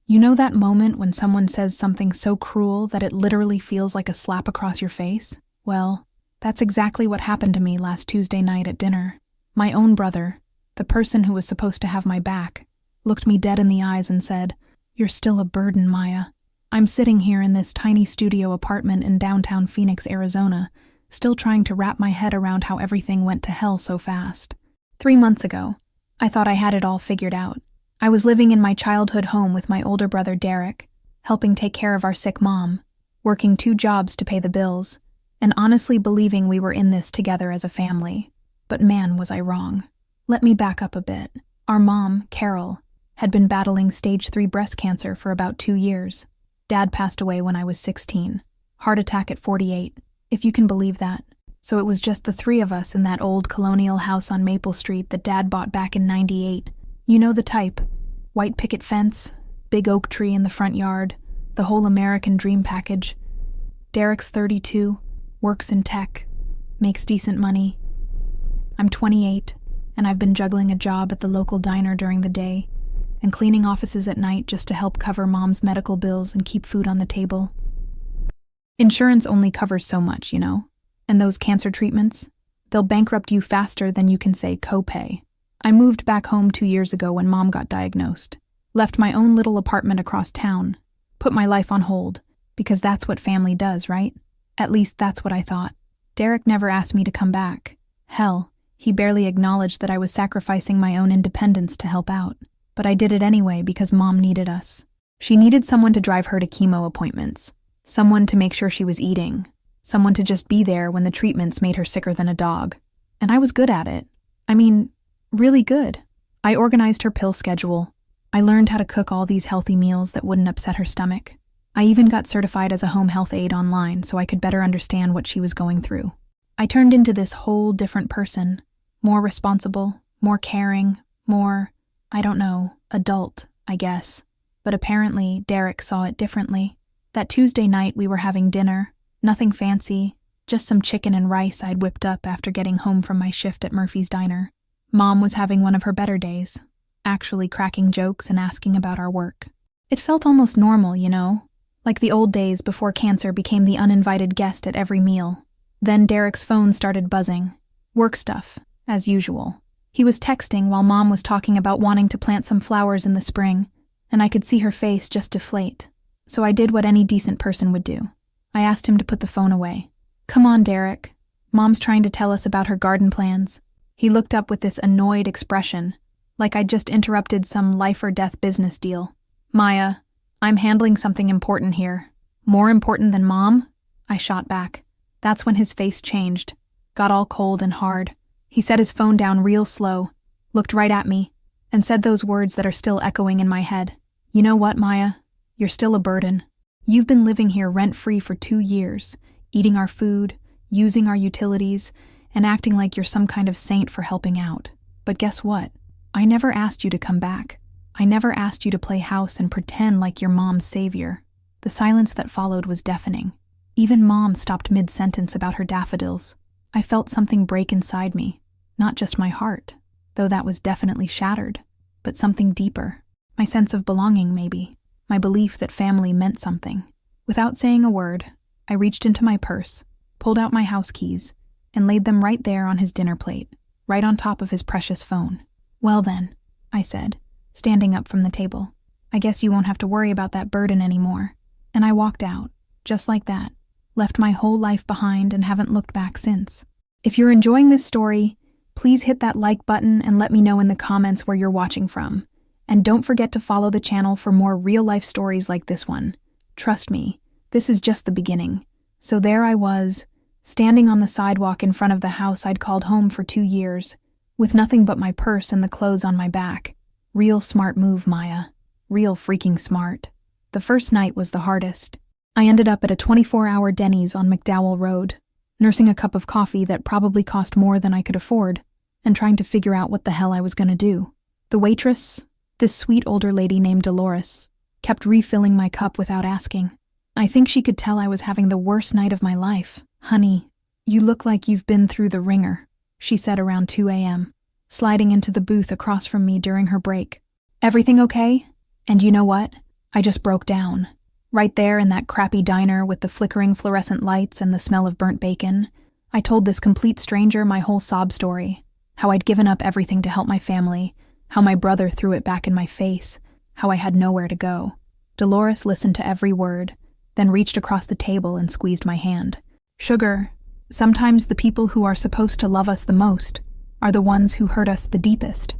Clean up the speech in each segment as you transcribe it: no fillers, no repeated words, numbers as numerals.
You know that moment when someone says something so cruel that it literally feels like a slap across your face? Well, that's exactly what happened to me last Tuesday night at dinner. My own brother, the person who was supposed to have my back, looked me dead in the eyes and said, "You're still a burden, Maya." I'm sitting here in this tiny studio apartment in downtown Phoenix, Arizona, still trying to wrap my head around how everything went to hell so fast. 3 months ago, I thought I had it all figured out. I was living in my childhood home with my older brother Derek, helping take care of our sick mom, working 2 jobs to pay the bills, and honestly believing we were in this together as a family. But man, was I wrong. Let me back up a bit. Our mom, Carol, had been battling stage 3 breast cancer for about 2 years. Dad passed away when I was 16. Heart attack at 48, if you can believe that. So it was just the 3 of us in that old colonial house on Maple Street that Dad bought back in '98. You know the type. White picket fence, big oak tree in the front yard, the whole American dream package. Derek's 32, works in tech, makes decent money. I'm 28, and I've been juggling a job at the local diner during the day and cleaning offices at night just to help cover Mom's medical bills and keep food on the table. Insurance only covers so much, you know? And those cancer treatments, they'll bankrupt you faster than you can say copay. I moved back home 2 years ago when Mom got diagnosed, left my own little apartment across town, put my life on hold, because that's what family does, right? At least that's what I thought. Derek never asked me to come back. Hell, he barely acknowledged that I was sacrificing my own independence to help out. But I did it anyway because Mom needed us. She needed someone to drive her to chemo appointments, someone to make sure she was eating, someone to just be there when the treatments made her sicker than a dog. And I was good at it. I mean, really good. I organized her pill schedule. I learned how to cook all these healthy meals that wouldn't upset her stomach. I even got certified as a home health aide online so I could better understand what she was going through. I turned into this whole different person, more responsible, more caring, more, I don't know, adult, I guess. But apparently, Derek saw it differently. That Tuesday night we were having dinner, nothing fancy, just some chicken and rice I'd whipped up after getting home from my shift at Murphy's Diner. Mom was having one of her better days, actually cracking jokes and asking about our work. It felt almost normal, you know, like the old days before cancer became the uninvited guest at every meal. Then Derek's phone started buzzing. Work stuff, as usual. He was texting while Mom was talking about wanting to plant some flowers in the spring, and I could see her face just deflate. So I did what any decent person would do. I asked him to put the phone away. "Come on, Derek. Mom's trying to tell us about her garden plans." He looked up with this annoyed expression, like I'd just interrupted some life-or-death business deal. "Maya, I'm handling something important here." "More important than Mom?" I shot back. That's when his face changed, got all cold and hard. He set his phone down real slow, looked right at me, and said those words that are still echoing in my head. "You know what, Maya? You're still a burden. You've been living here rent-free for 2 years, eating our food, using our utilities, and acting like you're some kind of saint for helping out. But guess what? I never asked you to come back. I never asked you to play house and pretend like you're Mom's savior." The silence that followed was deafening. Even Mom stopped mid-sentence about her daffodils. I felt something break inside me. Not just my heart, though that was definitely shattered, but something deeper. My sense of belonging, maybe. My belief that family meant something. Without saying a word, I reached into my purse, pulled out my house keys, and laid them right there on his dinner plate, right on top of his precious phone. "Well then," I said, standing up from the table, "I guess you won't have to worry about that burden anymore." And I walked out, just like that, left my whole life behind and haven't looked back since. If you're enjoying this story, please hit that like button and let me know in the comments where you're watching from. And don't forget to follow the channel for more real-life stories like this one. Trust me, this is just the beginning. So there I was, standing on the sidewalk in front of the house I'd called home for 2 years, with nothing but my purse and the clothes on my back. Real smart move, Maya. Real freaking smart. The first night was the hardest. I ended up at a 24-hour Denny's on McDowell Road, nursing a cup of coffee that probably cost more than I could afford, and trying to figure out what the hell I was going to do. The waitress, this sweet older lady named Dolores, kept refilling my cup without asking. I think she could tell I was having the worst night of my life. "Honey, you look like you've been through the ringer," she said around 2 a.m., sliding into the booth across from me during her break. "Everything okay?" And you know what? I just broke down. Right there in that crappy diner with the flickering fluorescent lights and the smell of burnt bacon, I told this complete stranger my whole sob story. How I'd given up everything to help my family, how my brother threw it back in my face, how I had nowhere to go. Dolores listened to every word, then reached across the table and squeezed my hand. Sugar, sometimes the people who are supposed to love us the most are the ones who hurt us the deepest.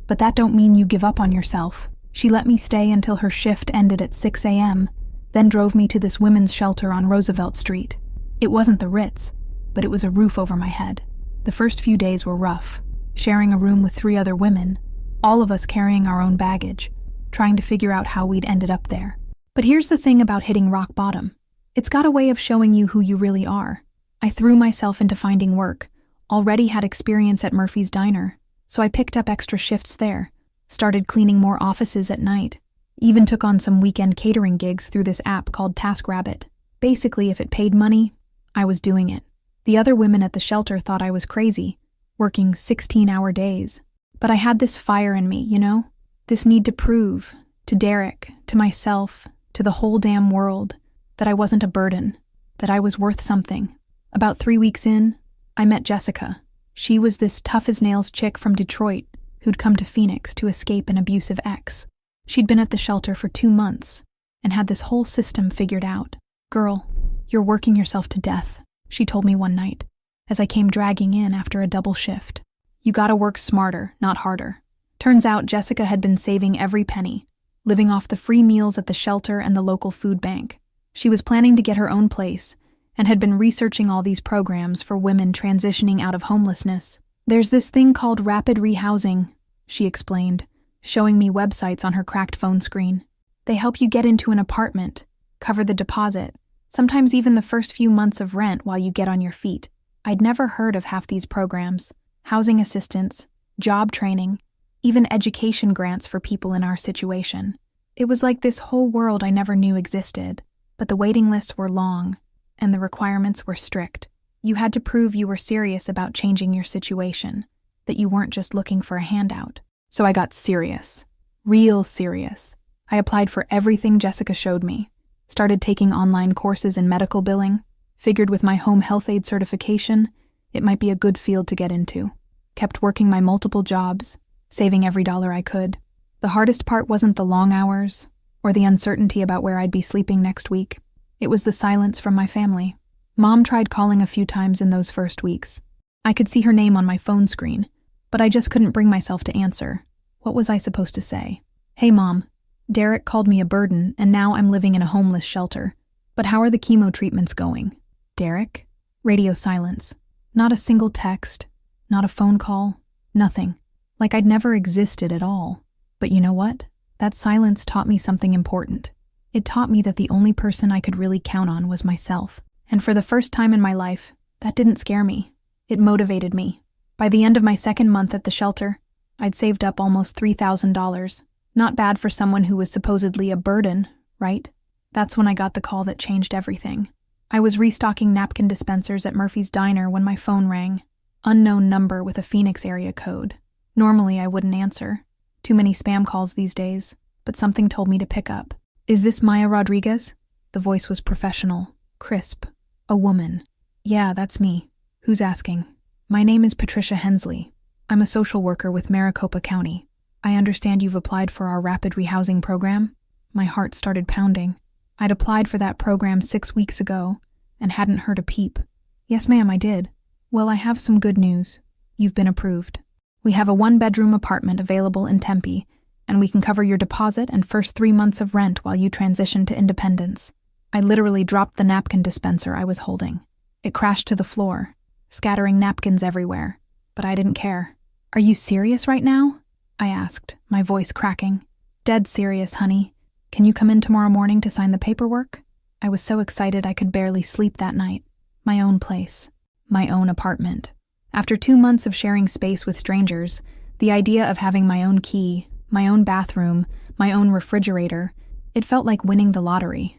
But that don't mean you give up on yourself. She let me stay until her shift ended at 6 a.m., then drove me to this women's shelter on Roosevelt Street. It wasn't the Ritz, but it was a roof over my head. The first few days were rough, sharing a room with 3 other women, all of us carrying our own baggage, trying to figure out how we'd ended up there. But here's the thing about hitting rock bottom. It's got a way of showing you who you really are. I threw myself into finding work, already had experience at Murphy's Diner, so I picked up extra shifts there, started cleaning more offices at night, even took on some weekend catering gigs through this app called TaskRabbit. Basically, if it paid money, I was doing it. The other women at the shelter thought I was crazy, working 16-hour days. But I had this fire in me, you know? This need to prove, to Derek, to myself, to the whole damn world, that I wasn't a burden, that I was worth something. About 3 weeks in, I met Jessica. She was this tough-as-nails chick from Detroit who'd come to Phoenix to escape an abusive ex. She'd been at the shelter for 2 months and had this whole system figured out. "Girl, you're working yourself to death," she told me one night, as I came dragging in after a double shift. "You gotta work smarter, not harder." Turns out Jessica had been saving every penny, living off the free meals at the shelter and the local food bank. She was planning to get her own place and had been researching all these programs for women transitioning out of homelessness. "There's this thing called rapid rehousing," she explained, showing me websites on her cracked phone screen. "They help you get into an apartment, cover the deposit, sometimes even the first few months of rent while you get on your feet." I'd never heard of half these programs: housing assistance, job training, even education grants for people in our situation. It was like this whole world I never knew existed, but the waiting lists were long, and the requirements were strict. You had to prove you were serious about changing your situation, that you weren't just looking for a handout. So I got serious. Real serious. I applied for everything Jessica showed me, started taking online courses in medical billing, figured with my home health aid certification, it might be a good field to get into. Kept working my multiple jobs, saving every dollar I could. The hardest part wasn't the long hours or the uncertainty about where I'd be sleeping next week. It was the silence from my family. Mom tried calling a few times in those first weeks. I could see her name on my phone screen, but I just couldn't bring myself to answer. What was I supposed to say? "Hey, Mom, Derek called me a burden, and now I'm living in a homeless shelter. But how are the chemo treatments going?" "Derek?" Radio silence. Not a single text, not a phone call, nothing. Like I'd never existed at all. But you know what? That silence taught me something important. It taught me that the only person I could really count on was myself. And for the first time in my life, that didn't scare me. It motivated me. By the end of my second month at the shelter, I'd saved up almost $3,000. Not bad for someone who was supposedly a burden, right? That's when I got the call that changed everything. I was restocking napkin dispensers at Murphy's Diner when my phone rang. Unknown number with a Phoenix area code. Normally I wouldn't answer. Too many spam calls these days, but something told me to pick up. "Is this Maya Rodriguez?" The voice was professional, crisp. A woman. "Yeah, that's me. Who's asking?" "My name is Patricia Hensley. I'm a social worker with Maricopa County. I understand you've applied for our rapid rehousing program?" My heart started pounding. I'd applied for that program 6 weeks ago and hadn't heard a peep. "Yes, ma'am, I did." "Well, I have some good news. You've been approved. We have a 1-bedroom apartment available in Tempe, and we can cover your deposit and first 3 months of rent while you transition to independence." I literally dropped the napkin dispenser I was holding. It crashed to the floor, scattering napkins everywhere, but I didn't care. "Are you serious right now?" I asked, my voice cracking. "Dead serious, honey. Can you come in tomorrow morning to sign the paperwork?" I was so excited I could barely sleep that night. My own place. My own apartment. After 2 months of sharing space with strangers, the idea of having my own key, my own bathroom, my own refrigerator, it felt like winning the lottery.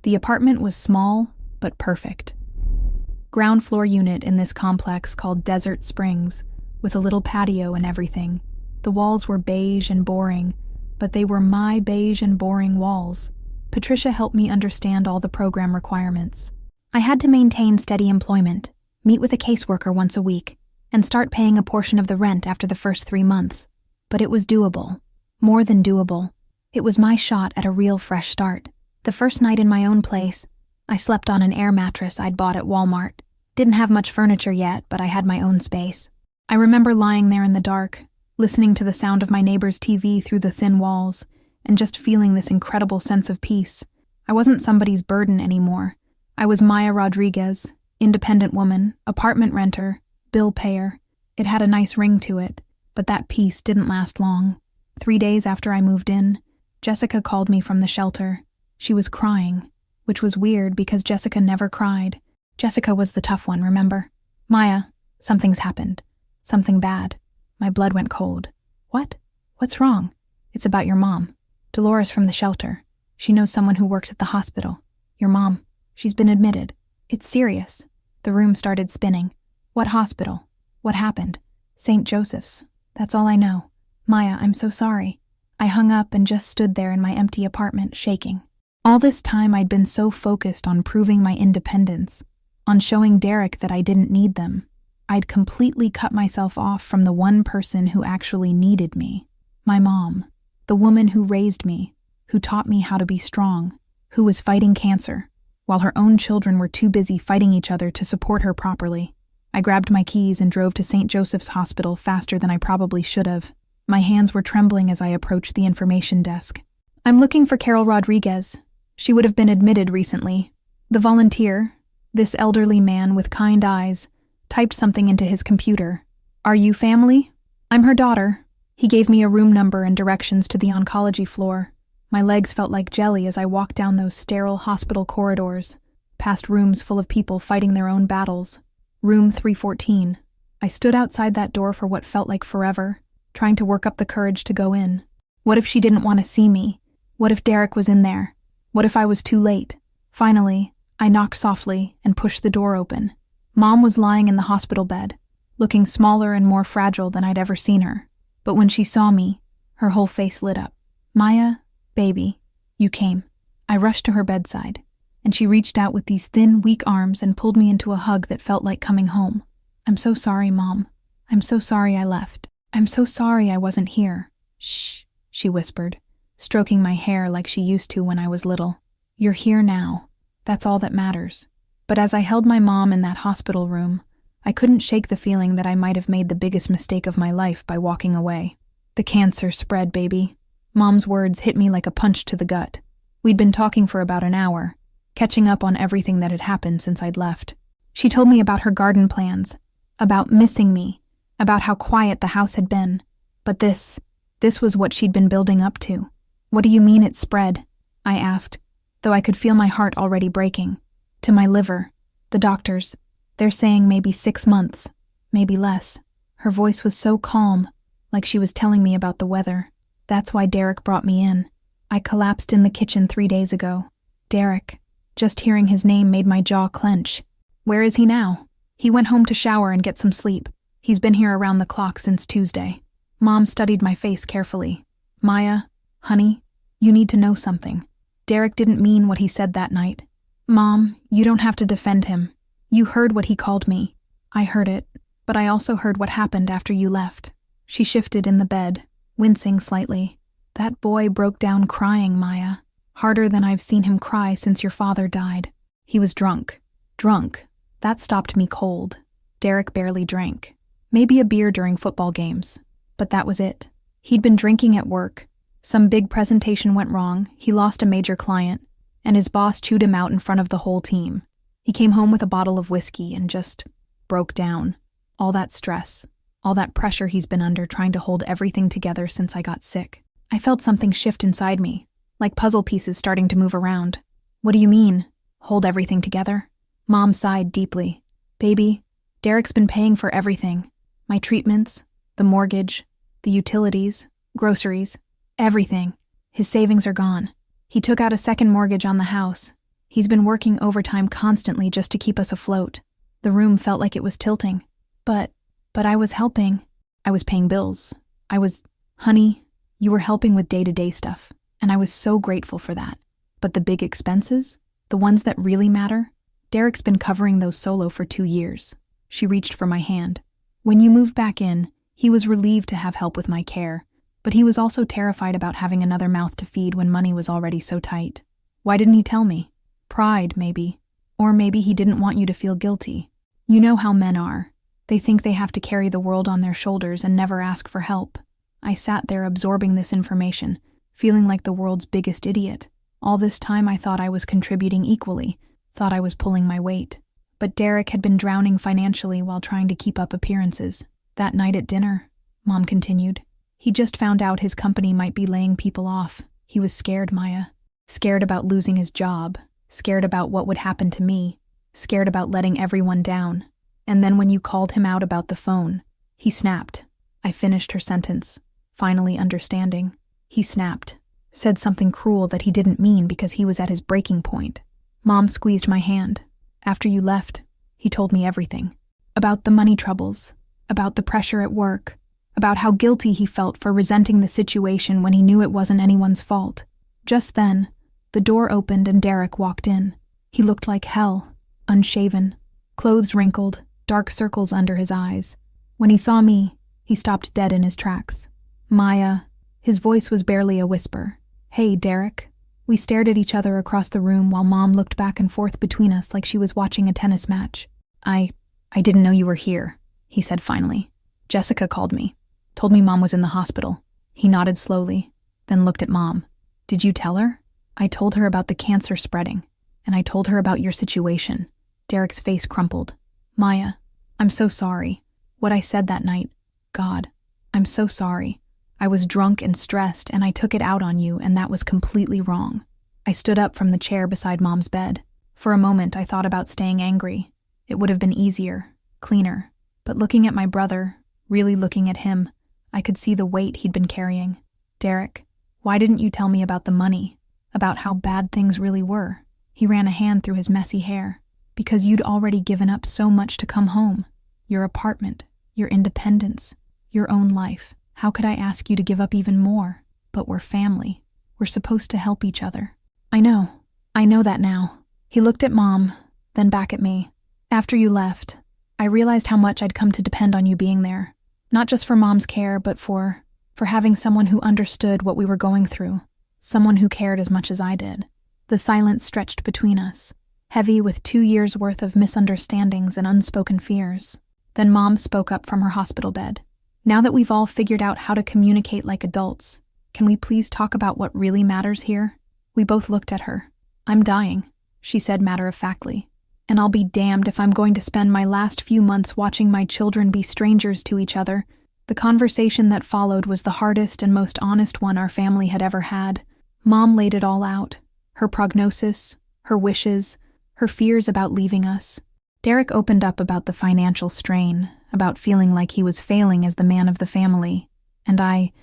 The apartment was small, but perfect. Ground floor unit in this complex called Desert Springs, with a little patio and everything. The walls were beige and boring, but they were my beige and boring walls. Patricia helped me understand all the program requirements. I had to maintain steady employment, meet with a caseworker once a week, and start paying a portion of the rent after the first 3 months. But it was doable. More than doable. It was my shot at a real fresh start. The first night in my own place, I slept on an air mattress I'd bought at Walmart. Didn't have much furniture yet, but I had my own space. I remember lying there in the dark, listening to the sound of my neighbor's TV through the thin walls, and just feeling this incredible sense of peace. I wasn't somebody's burden anymore. I was Maya Rodriguez, independent woman, apartment renter, bill payer. It had a nice ring to it, but that peace didn't last long. 3 days after I moved in, Jessica called me from the shelter. She was crying, which was weird because Jessica never cried. Jessica was the tough one, remember? Maya, something's happened. Something bad. My blood went cold. What? What's wrong? It's about your mom. Dolores from the shelter. She knows someone who works at the hospital. Your mom. She's been admitted. It's serious. The room started spinning. What hospital? What happened? St. Joseph's. That's all I know. Maya, I'm so sorry. I hung up and just stood there in my empty apartment, shaking. All this time I'd been so focused on proving my independence, on showing Derek that I didn't need them. I'd completely cut myself off from the one person who actually needed me. My mom. The woman who raised me, who taught me how to be strong, who was fighting cancer, while her own children were too busy fighting each other to support her properly. I grabbed my keys and drove to St. Joseph's Hospital faster than I probably should have. My hands were trembling as I approached the information desk. I'm looking for Carol Rodriguez. She would have been admitted recently. The volunteer, this elderly man with kind eyes, typed something into his computer. Are you family? I'm her daughter. He gave me a room number and directions to the oncology floor. My legs felt like jelly as I walked down those sterile hospital corridors, past rooms full of people fighting their own battles. Room 314. I stood outside that door for what felt like forever, trying to work up the courage to go in. What if she didn't want to see me? What if Derek was in there? What if I was too late? Finally, I knocked softly and pushed the door open. Mom was lying in the hospital bed, looking smaller and more fragile than I'd ever seen her. But when she saw me, her whole face lit up. Maya, baby, you came. I rushed to her bedside, and she reached out with these thin, weak arms and pulled me into a hug that felt like coming home. I'm so sorry, Mom. I'm so sorry I left. I'm so sorry I wasn't here. Shh, she whispered, stroking my hair like she used to when I was little. You're here now. That's all that matters. But as I held my mom in that hospital room, I couldn't shake the feeling that I might have made the biggest mistake of my life by walking away. The cancer spread, baby. Mom's words hit me like a punch to the gut. We'd been talking for about an hour, catching up on everything that had happened since I'd left. She told me about her garden plans, about missing me, about how quiet the house had been. But this was what she'd been building up to. What do you mean it spread? I asked, though I could feel my heart already breaking. To my liver. The doctors. They're saying maybe 6 months, maybe less. Her voice was so calm, like she was telling me about the weather. That's why Derek brought me in. I collapsed in the kitchen 3 days ago. Derek. Just hearing his name made my jaw clench. Where is he now? He went home to shower and get some sleep. He's been here around the clock since Tuesday. Mom studied my face carefully. Maya, honey, you need to know something. Derek didn't mean what he said that night. Mom, you don't have to defend him. You heard what he called me. I heard it, but I also heard what happened after you left. She shifted in the bed, wincing slightly. That boy broke down crying, Maya. Harder than I've seen him cry since your father died. He was drunk. Drunk. That stopped me cold. Derek barely drank. Maybe a beer during football games. But that was it. He'd been drinking at work. Some big presentation went wrong, he lost a major client, and his boss chewed him out in front of the whole team. He came home with a bottle of whiskey and just broke down. All that stress, all that pressure he's been under trying to hold everything together since I got sick. I felt something shift inside me, like puzzle pieces starting to move around. What do you mean, hold everything together? Mom sighed deeply. Baby, Derek's been paying for everything. My treatments, the mortgage, the utilities, groceries, everything. His savings are gone. He took out a second mortgage on the house. He's been working overtime constantly just to keep us afloat. The room felt like it was tilting. But I was helping. I was paying bills. Honey, You were helping with day-to-day stuff, and I was so grateful for that. But the big expenses? The ones that really matter? Derek's been covering those solo for 2 years. She reached for my hand. When you moved back in, he was relieved to have help with my care, but he was also terrified about having another mouth to feed when money was already so tight. Why didn't he tell me? Pride, maybe. Or maybe he didn't want you to feel guilty. You know how men are. They think they have to carry the world on their shoulders and never ask for help. I sat there absorbing this information, feeling like the world's biggest idiot. All this time I thought I was contributing equally, thought I was pulling my weight. But Derek had been drowning financially while trying to keep up appearances. That night at dinner, Mom continued, he just found out his company might be laying people off. He was scared, Maya. Scared about losing his job. Scared about what would happen to me. Scared about letting everyone down. And then when you called him out about the phone, he snapped. I finished her sentence, finally understanding. He snapped. Said something cruel that he didn't mean because he was at his breaking point. Mom squeezed my hand. After you left, he told me everything. About the money troubles, about the pressure at work, about how guilty he felt for resenting the situation when he knew it wasn't anyone's fault. Just then, the door opened and Derek walked in. He looked like hell, unshaven, clothes wrinkled, dark circles under his eyes. When he saw me, he stopped dead in his tracks. Maya, his voice was barely a whisper. Hey, Derek. We stared at each other across the room while Mom looked back and forth between us like she was watching a tennis match. I didn't know you were here, he said finally. Jessica called me. Told me Mom was in the hospital. He nodded slowly, then looked at Mom. Did you tell her? I told her about the cancer spreading, and I told her about your situation. Derek's face crumpled. Maya, I'm so sorry. What I said that night, God, I'm so sorry. I was drunk and stressed, and I took it out on you, and that was completely wrong. I stood up from the chair beside Mom's bed. For a moment, I thought about staying angry. It would have been easier, cleaner. But looking at my brother, really looking at him, I could see the weight he'd been carrying. Derek, why didn't you tell me about the money? About how bad things really were? He ran a hand through his messy hair. Because you'd already given up so much to come home. Your apartment, your independence, your own life. How could I ask you to give up even more? But we're family. We're supposed to help each other. I know that now. He looked at Mom, then back at me. After you left, I realized how much I'd come to depend on you being there. Not just for Mom's care, but for having someone who understood what we were going through. Someone who cared as much as I did. The silence stretched between us, heavy with 2 years' worth of misunderstandings and unspoken fears. Then Mom spoke up from her hospital bed. Now that we've all figured out how to communicate like adults, can we please talk about what really matters here? We both looked at her. I'm dying, she said matter-of-factly. And I'll be damned if I'm going to spend my last few months watching my children be strangers to each other. The conversation that followed was the hardest and most honest one our family had ever had. Mom laid it all out. Her prognosis, her wishes, her fears about leaving us. Derek opened up about the financial strain, about feeling like he was failing as the man of the family. And I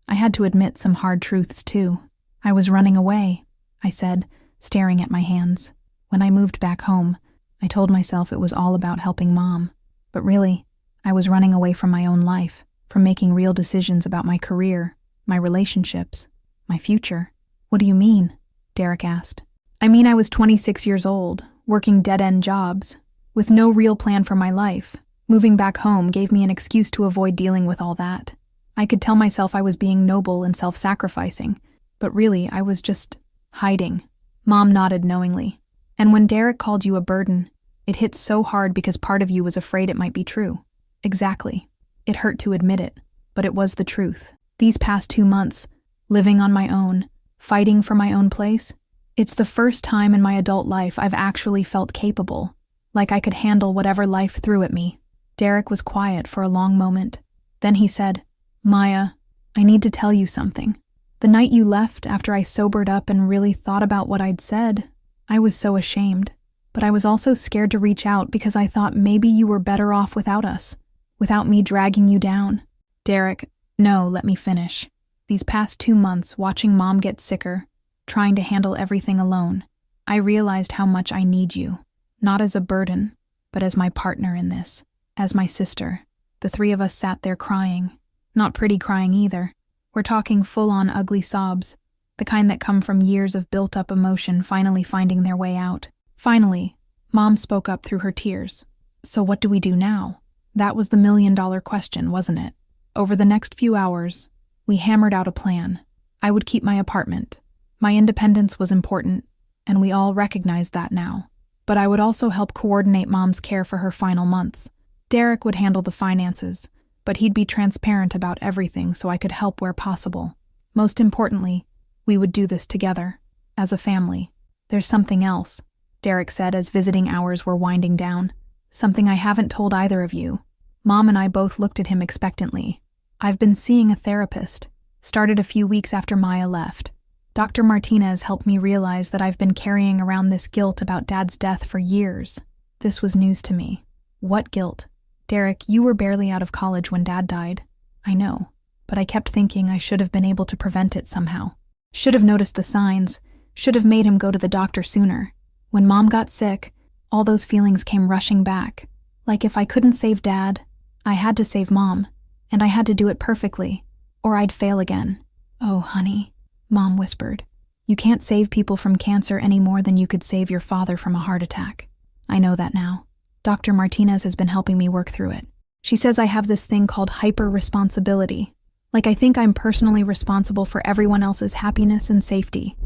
had to admit some hard truths too. I was running away, I said, staring at my hands. When I moved back home, I told myself it was all about helping Mom. But really, I was running away from my own life, from making real decisions about my career, my relationships, my future. What do you mean? Derek asked. I mean, I was 26 years old, working dead-end jobs, with no real plan for my life. Moving back home gave me an excuse to avoid dealing with all that. I could tell myself I was being noble and self-sacrificing, but really I was just hiding. Mom nodded knowingly. And when Derek called you a burden, it hit so hard because part of you was afraid it might be true. Exactly. It hurt to admit it, but it was the truth. These past 2 months, living on my own, fighting for my own place, it's the first time in my adult life I've actually felt capable, like I could handle whatever life threw at me. Derek was quiet for a long moment. Then he said, Maya, I need to tell you something. The night you left after I sobered up and really thought about what I'd said, I was so ashamed. But I was also scared to reach out because I thought maybe you were better off without us, without me dragging you down. Derek, no, let me finish. These past 2 months, watching Mom get sicker, trying to handle everything alone, I realized how much I need you. Not as a burden, but as my partner in this, as my sister. The 3 of us sat there crying. Not pretty crying either. We're talking full-on ugly sobs, the kind that come from years of built-up emotion finally finding their way out. Finally, Mom spoke up through her tears. So what do we do now? That was the million-dollar question, wasn't it? Over the next few hours, we hammered out a plan. I would keep my apartment. My independence was important, and we all recognized that now. But I would also help coordinate Mom's care for her final months. Derek would handle the finances, but he'd be transparent about everything so I could help where possible. Most importantly, we would do this together, as a family. There's something else, Derek said as visiting hours were winding down. Something I haven't told either of you. Mom and I both looked at him expectantly. I've been seeing a therapist. Started a few weeks after Maya left. Dr. Martinez helped me realize that I've been carrying around this guilt about Dad's death for years. This was news to me. What guilt? Derek, you were barely out of college when Dad died. I know, but I kept thinking I should have been able to prevent it somehow. Should have noticed the signs, should have made him go to the doctor sooner. When Mom got sick, all those feelings came rushing back. Like if I couldn't save Dad, I had to save Mom, and I had to do it perfectly, or I'd fail again. Oh, honey, Mom whispered. You can't save people from cancer any more than you could save your father from a heart attack. I know that now. Dr. Martinez has been helping me work through it. She says I have this thing called hyper-responsibility. Like I think I'm personally responsible for everyone else's happiness and safety.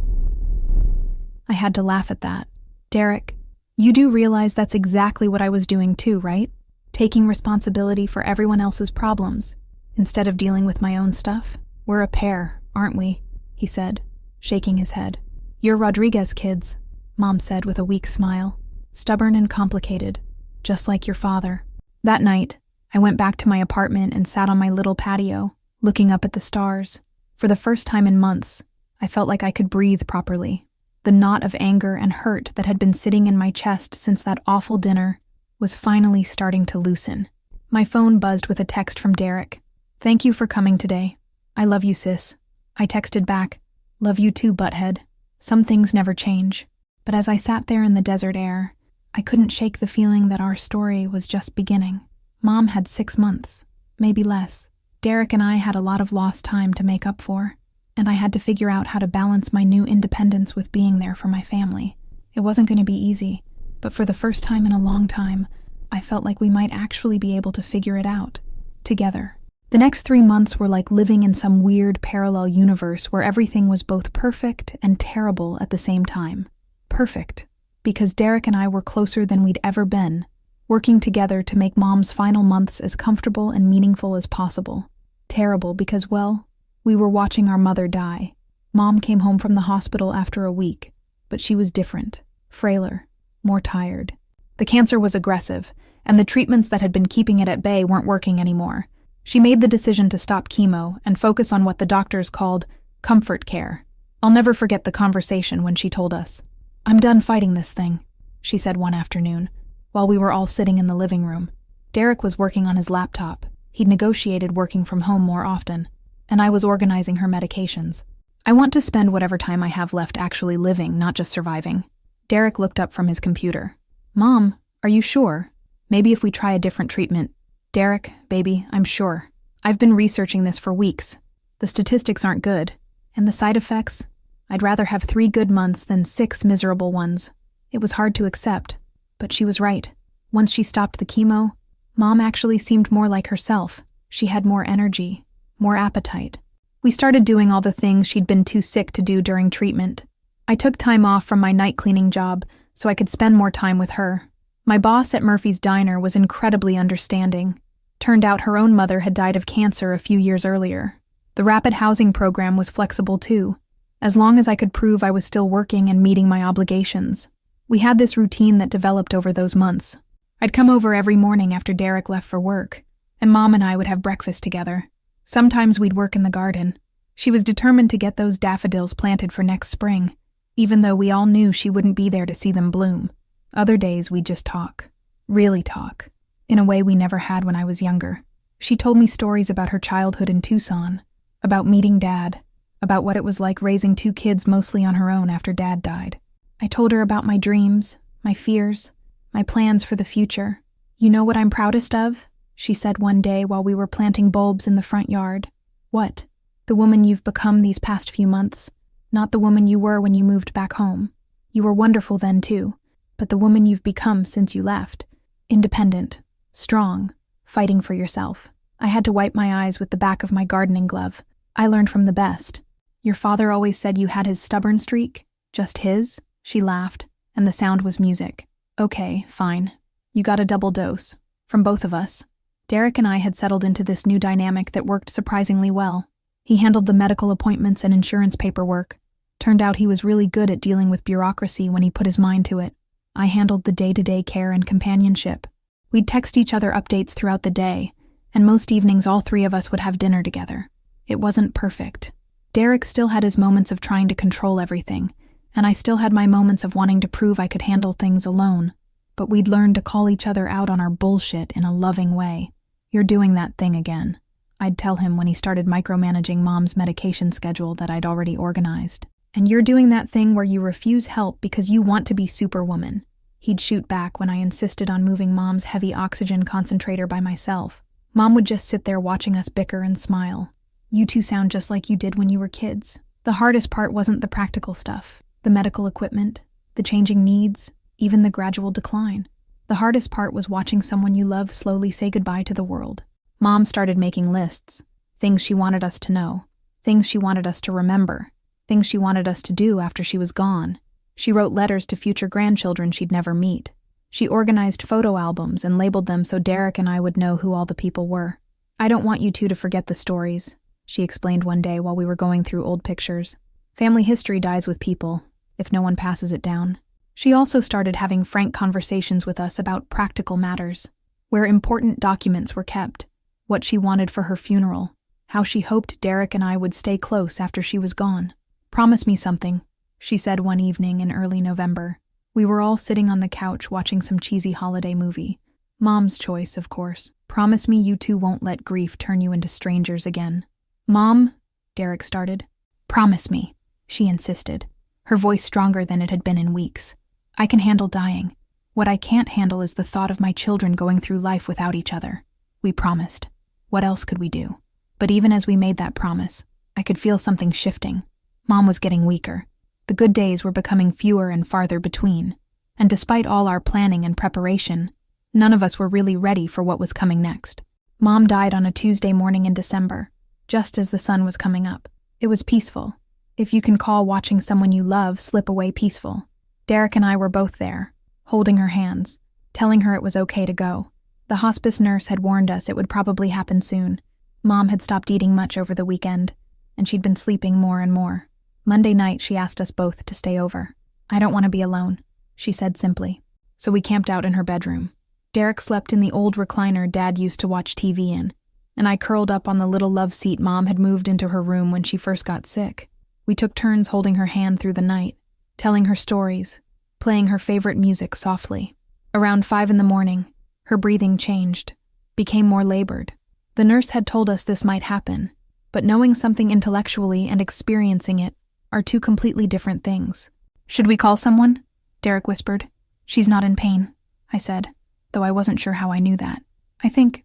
I had to laugh at that. Derek, you do realize that's exactly what I was doing too, right? Taking responsibility for everyone else's problems, instead of dealing with my own stuff. We're a pair, aren't we? He said, shaking his head. You're Rodriguez kids, Mom said with a weak smile. Stubborn and complicated, just like your father. That night, I went back to my apartment and sat on my little patio, looking up at the stars. For the first time in months, I felt like I could breathe properly. The knot of anger and hurt that had been sitting in my chest since that awful dinner was finally starting to loosen. My phone buzzed with a text from Derek. Thank you for coming today. I love you, sis. I texted back, love you too, butthead. Some things never change. But as I sat there in the desert air, I couldn't shake the feeling that our story was just beginning. Mom had 6 months, maybe less. Derek and I had a lot of lost time to make up for, and I had to figure out how to balance my new independence with being there for my family. It wasn't going to be easy, but for the first time in a long time, I felt like we might actually be able to figure it out, together. The next 3 months were like living in some weird parallel universe where everything was both perfect and terrible at the same time. Perfect, because Derek and I were closer than we'd ever been, working together to make Mom's final months as comfortable and meaningful as possible. Terrible because, well, we were watching our mother die. Mom came home from the hospital after a week, but she was different, frailer, more tired. The cancer was aggressive, and the treatments that had been keeping it at bay weren't working anymore. She made the decision to stop chemo and focus on what the doctors called comfort care. I'll never forget the conversation when she told us, I'm done fighting this thing, she said one afternoon, while we were all sitting in the living room. Derek was working on his laptop. He'd negotiated working from home more often, and I was organizing her medications. I want to spend whatever time I have left actually living, not just surviving. Derek looked up from his computer. Mom, are you sure? Maybe if we try a different treatment. Derek, baby, I'm sure. I've been researching this for weeks. The statistics aren't good. And the side effects? I'd rather have 3 good months than 6 miserable ones. It was hard to accept, but she was right. Once she stopped the chemo, Mom actually seemed more like herself. She had more energy, more appetite. We started doing all the things she'd been too sick to do during treatment. I took time off from my night cleaning job so I could spend more time with her. My boss at Murphy's Diner was incredibly understanding. Turned out her own mother had died of cancer a few years earlier. The rapid housing program was flexible too, as long as I could prove I was still working and meeting my obligations. We had this routine that developed over those months. I'd come over every morning after Derek left for work, and Mom and I would have breakfast together. Sometimes we'd work in the garden. She was determined to get those daffodils planted for next spring, even though we all knew she wouldn't be there to see them bloom. Other days we'd just talk. Really talk. In a way we never had when I was younger. She told me stories about her childhood in Tucson, about meeting Dad, about what it was like raising 2 kids mostly on her own after Dad died. I told her about my dreams, my fears, my plans for the future. You know what I'm proudest of? She said one day while we were planting bulbs in the front yard. What? The woman you've become these past few months, not the woman you were when you moved back home. You were wonderful then too, but the woman you've become since you left. Independent, strong, fighting for yourself. I had to wipe my eyes with the back of my gardening glove. I learned from the best. Your father always said you had his stubborn streak. Just his? She laughed, and the sound was music. Okay, fine. You got a double dose. From both of us. Derek and I had settled into this new dynamic that worked surprisingly well. He handled the medical appointments and insurance paperwork. Turned out he was really good at dealing with bureaucracy when he put his mind to it. I handled the day-to-day care and companionship. We'd text each other updates throughout the day, and most evenings all three of us would have dinner together. It wasn't perfect. Derek still had his moments of trying to control everything, and I still had my moments of wanting to prove I could handle things alone. But we'd learned to call each other out on our bullshit in a loving way. You're doing that thing again, I'd tell him when he started micromanaging Mom's medication schedule that I'd already organized. And you're doing that thing where you refuse help because you want to be Superwoman. He'd shoot back when I insisted on moving Mom's heavy oxygen concentrator by myself. Mom would just sit there watching us bicker and smile. You two sound just like you did when you were kids. The hardest part wasn't the practical stuff, the medical equipment, the changing needs, even the gradual decline. The hardest part was watching someone you love slowly say goodbye to the world. Mom started making lists, things she wanted us to know, things she wanted us to remember, things she wanted us to do after she was gone. She wrote letters to future grandchildren she'd never meet. She organized photo albums and labeled them so Derek and I would know who all the people were. I don't want you two to forget the stories, she explained one day while we were going through old pictures. Family history dies with people, if no one passes it down. She also started having frank conversations with us about practical matters, where important documents were kept, what she wanted for her funeral, how she hoped Derek and I would stay close after she was gone. Promise me something, she said one evening in early November. We were all sitting on the couch watching some cheesy holiday movie. Mom's choice, of course. Promise me you two won't let grief turn you into strangers again. Mom, Derek started. Promise me, she insisted, her voice stronger than it had been in weeks. I can handle dying. What I can't handle is the thought of my children going through life without each other. We promised. What else could we do? But even as we made that promise, I could feel something shifting. Mom was getting weaker. The good days were becoming fewer and farther between. And despite all our planning and preparation, none of us were really ready for what was coming next. Mom died on a Tuesday morning in December, just as the sun was coming up. It was peaceful, if you can call watching someone you love slip away peaceful. Derek and I were both there, holding her hands, telling her it was okay to go. The hospice nurse had warned us it would probably happen soon. Mom had stopped eating much over the weekend, and she'd been sleeping more and more. Monday night, she asked us both to stay over. I don't want to be alone, she said simply. So we camped out in her bedroom. Derek slept in the old recliner Dad used to watch TV in, and I curled up on the little love seat Mom had moved into her room when she first got sick. We took turns holding her hand through the night, telling her stories, playing her favorite music softly. Around 5 a.m, her breathing changed, became more labored. The nurse had told us this might happen, but knowing something intellectually and experiencing it are two completely different things. Should we call someone? Derek whispered. She's not in pain, I said, though I wasn't sure how I knew that. I think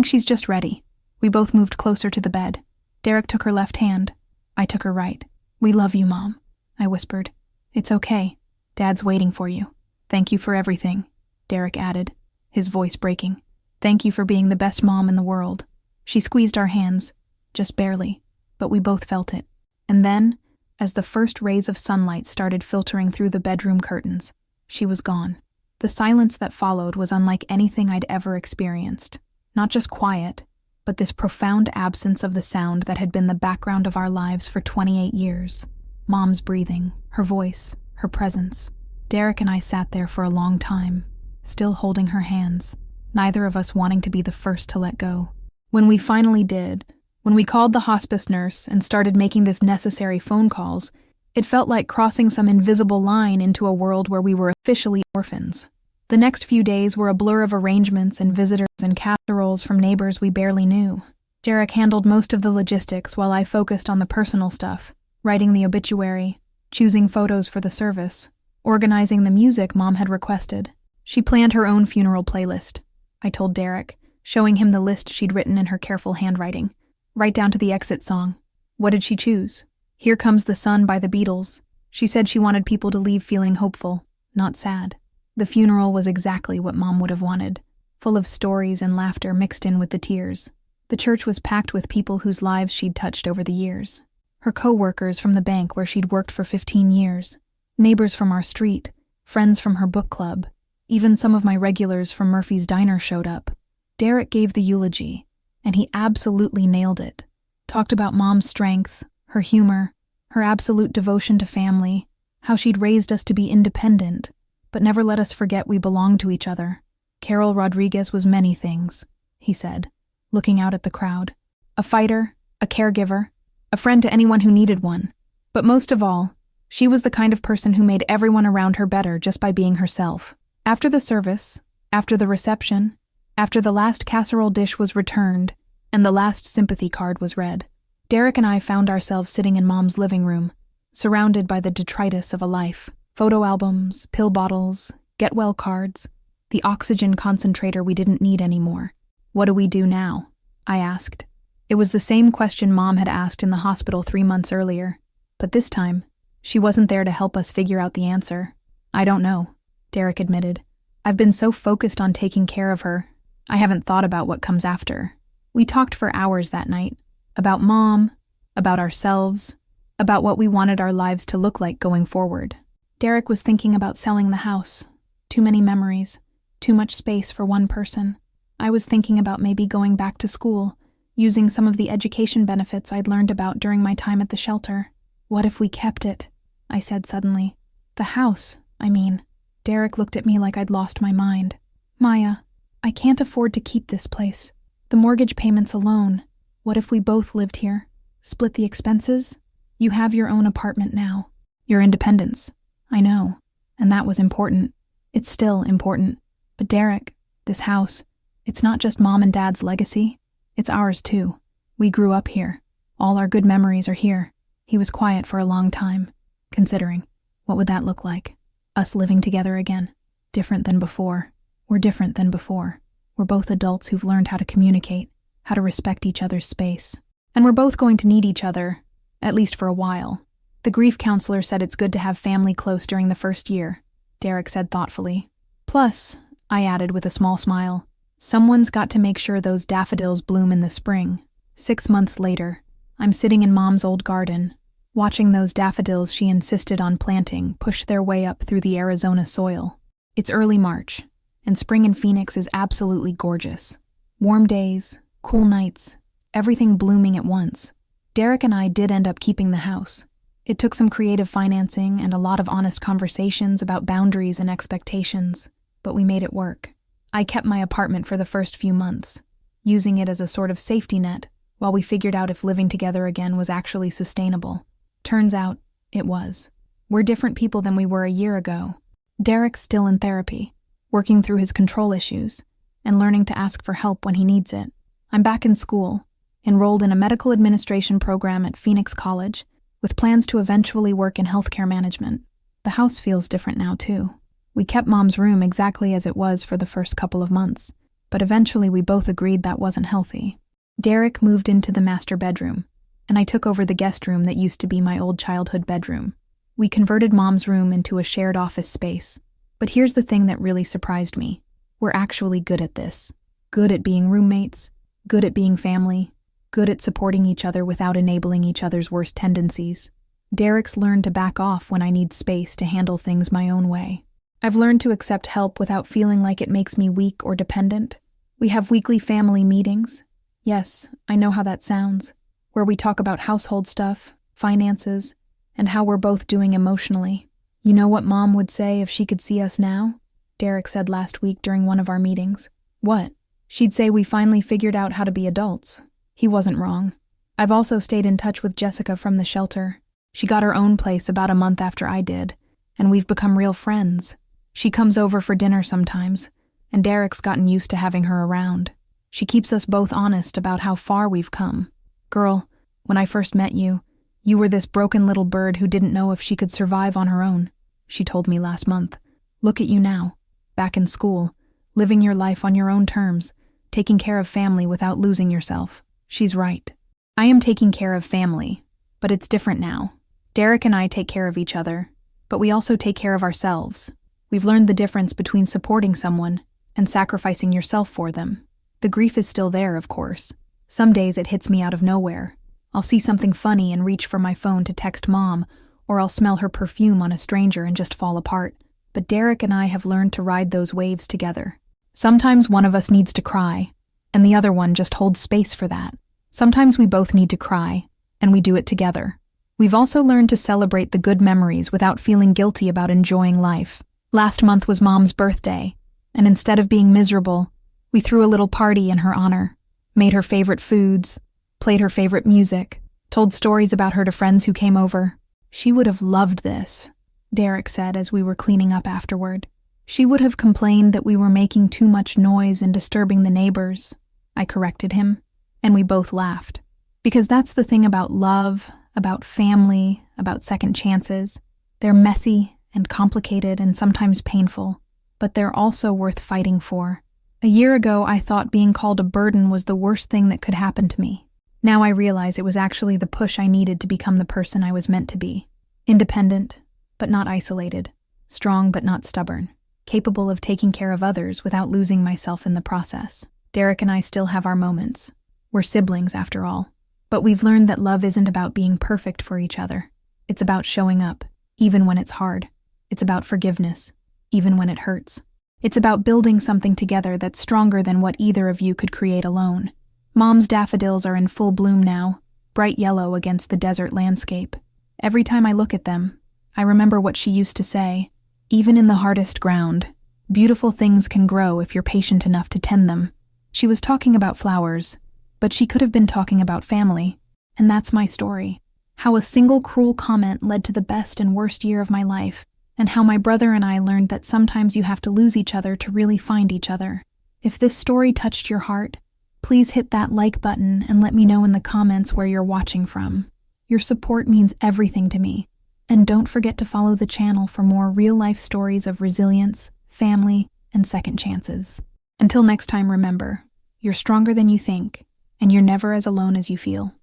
she's just ready. We both moved closer to the bed. Derek took her left hand. I took her right. We love you, Mom, I whispered. It's okay. Dad's waiting for you. Thank you for everything, Derek added, his voice breaking. Thank you for being the best mom in the world. She squeezed our hands, just barely, but we both felt it. And then, as the first rays of sunlight started filtering through the bedroom curtains, she was gone. The silence that followed was unlike anything I'd ever experienced. Not just quiet, but this profound absence of the sound that had been the background of our lives for 28 years. Mom's breathing, her voice, her presence. Derek and I sat there for a long time, still holding her hands, neither of us wanting to be the first to let go. When we finally did, when we called the hospice nurse and started making this necessary phone calls, it felt like crossing some invisible line into a world where we were officially orphans. The next few days were a blur of arrangements and visitors and casseroles from neighbors we barely knew. Derek handled most of the logistics while I focused on the personal stuff, writing the obituary, choosing photos for the service, organizing the music Mom had requested. She planned her own funeral playlist, I told Derek, showing him the list she'd written in her careful handwriting, right down to the exit song. What did she choose? Here Comes the Sun by the Beatles. She said she wanted people to leave feeling hopeful, not sad. The funeral was exactly what Mom would have wanted, full of stories and laughter mixed in with the tears. The church was packed with people whose lives she'd touched over the years. Her co-workers from the bank where she'd worked for 15 years, neighbors from our street, friends from her book club, even some of my regulars from Murphy's Diner showed up. Derek gave the eulogy, and he absolutely nailed it. Talked about Mom's strength, her humor, her absolute devotion to family, how she'd raised us to be independent, but never let us forget we belonged to each other. Carol Rodriguez was many things, he said, looking out at the crowd. A fighter, a caregiver, a friend to anyone who needed one. But most of all, she was the kind of person who made everyone around her better just by being herself. After the service, after the reception, after the last casserole dish was returned, and the last sympathy card was read, Derek and I found ourselves sitting in Mom's living room, surrounded by the detritus of a life. Photo albums, pill bottles, get-well cards, the oxygen concentrator we didn't need anymore. What do we do now? I asked. It was the same question Mom had asked in the hospital 3 months earlier, but this time, she wasn't there to help us figure out the answer. I don't know, Derek admitted. I've been so focused on taking care of her, I haven't thought about what comes after. We talked for hours that night, about Mom, about ourselves, about what we wanted our lives to look like going forward. Derek was thinking about selling the house. Too many memories, too much space for one person. I was thinking about maybe going back to school, using some of the education benefits I'd learned about during my time at the shelter. What if we kept it? I said suddenly. The house, I mean. Derek looked at me like I'd lost my mind. Maya, I can't afford to keep this place. The mortgage payments alone. What if we both lived here? Split the expenses? You have your own apartment now. Your independence. I know. And that was important. It's still important. But Derek, this house, it's not just Mom and Dad's legacy. It's ours too. We grew up here. All our good memories are here. He was quiet for a long time, considering, what would that look like? Us living together again. Different than before. We're different than before. We're both adults who've learned how to communicate, how to respect each other's space. And we're both going to need each other, at least for a while. The grief counselor said it's good to have family close during the first year, Derek said thoughtfully. Plus, I added with a small smile, someone's got to make sure those daffodils bloom in the spring. 6 months later, I'm sitting in Mom's old garden, watching those daffodils she insisted on planting push their way up through the Arizona soil. It's early March, and spring in Phoenix is absolutely gorgeous. Warm days, cool nights, everything blooming at once. Derek and I did end up keeping the house. It took some creative financing and a lot of honest conversations about boundaries and expectations, but we made it work. I kept my apartment for the first few months, using it as a sort of safety net while we figured out if living together again was actually sustainable. Turns out, it was. We're different people than we were a year ago. Derek's still in therapy, working through his control issues, and learning to ask for help when he needs it. I'm back in school, enrolled in a medical administration program at Phoenix College, with plans to eventually work in healthcare management. The house feels different now, too. We kept Mom's room exactly as it was for the first couple of months, but eventually we both agreed that wasn't healthy. Derek moved into the master bedroom, and I took over the guest room that used to be my old childhood bedroom. We converted Mom's room into a shared office space. But here's the thing that really surprised me. We're actually good at this. Good at being roommates, good at being family, good at supporting each other without enabling each other's worst tendencies. Derek's learned to back off when I need space to handle things my own way. I've learned to accept help without feeling like it makes me weak or dependent. We have weekly family meetings. Yes, I know how that sounds, where we talk about household stuff, finances, and how we're both doing emotionally. You know what Mom would say if she could see us now? Derek said last week during one of our meetings. What? She'd say we finally figured out how to be adults. He wasn't wrong. I've also stayed in touch with Jessica from the shelter. She got her own place about a month after I did, and we've become real friends. She comes over for dinner sometimes, and Derek's gotten used to having her around. She keeps us both honest about how far we've come. Girl, when I first met you, you were this broken little bird who didn't know if she could survive on her own, she told me last month. Look at you now, back in school, living your life on your own terms, taking care of family without losing yourself. She's right. I am taking care of family, But it's different now. Derek and I take care of each other, but we also take care of ourselves. We've learned the difference between supporting someone and sacrificing yourself for them. The grief is still there, of course. Some days it hits me out of nowhere. I'll see something funny and reach for my phone to text Mom, or I'll smell her perfume on a stranger and just fall apart. But Derek and I have learned to ride those waves together. Sometimes one of us needs to cry, and the other one just holds space for that. Sometimes we both need to cry, and we do it together. We've also learned to celebrate the good memories without feeling guilty about enjoying life. Last month was Mom's birthday, and instead of being miserable, we threw a little party in her honor, made her favorite foods, played her favorite music, told stories about her to friends who came over. She would have loved this, Derek said as we were cleaning up afterward. She would have complained that we were making too much noise and disturbing the neighbors. I corrected him, and we both laughed. Because that's the thing about love, about family, about second chances. They're messy and complicated and sometimes painful, but they're also worth fighting for. A year ago, I thought being called a burden was the worst thing that could happen to me. Now I realize it was actually the push I needed to become the person I was meant to be. Independent, but not isolated. Strong, but not stubborn. Capable of taking care of others without losing myself in the process. Derek and I still have our moments. We're siblings, after all. But we've learned that love isn't about being perfect for each other. It's about showing up, even when it's hard. It's about forgiveness, even when it hurts. It's about building something together that's stronger than what either of you could create alone. Mom's daffodils are in full bloom now, bright yellow against the desert landscape. Every time I look at them, I remember what she used to say. Even in the hardest ground, beautiful things can grow if you're patient enough to tend them. She was talking about flowers, but she could have been talking about family. And that's my story. How a single cruel comment led to the best and worst year of my life, and how my brother and I learned that sometimes you have to lose each other to really find each other. If this story touched your heart, please hit that like button and let me know in the comments where you're watching from. Your support means everything to me. And don't forget to follow the channel for more real-life stories of resilience, family, and second chances. Until next time, remember, you're stronger than you think, and you're never as alone as you feel.